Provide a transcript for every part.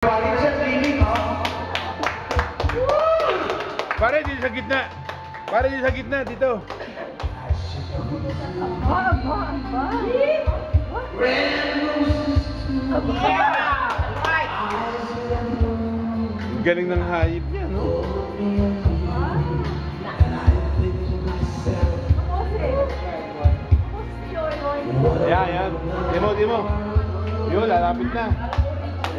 Pare, dito sa gitna. Pare, dito sa gitna, dito. Galing ng hayop niya, no? Yan. Di mo. Yun, lalapit na.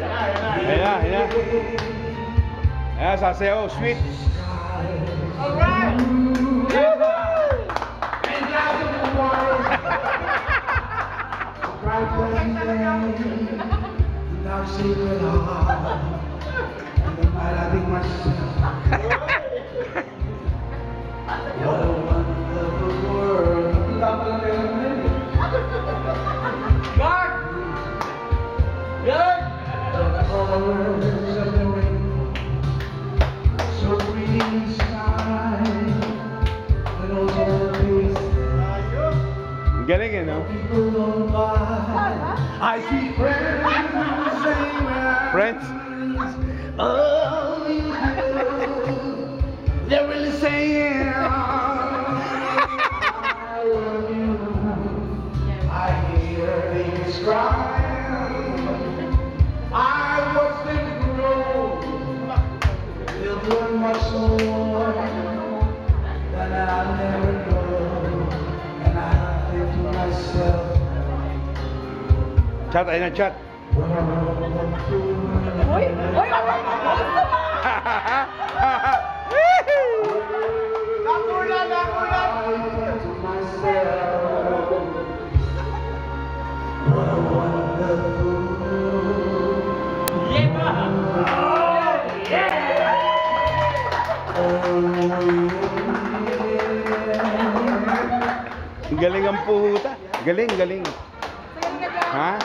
Ayan. Ayan, sasayaw. Sweet. Alright! Galing eh, no? I see friends. Friends? Oh, they're really saying I love you. I hear things crying. I watch them grow. They'll learn much more than I'll never know. And I think to myself, Chat, ayun na chat. Uy! Nakulan! What a wonderful Galing ang puhuta. Galing. Ha?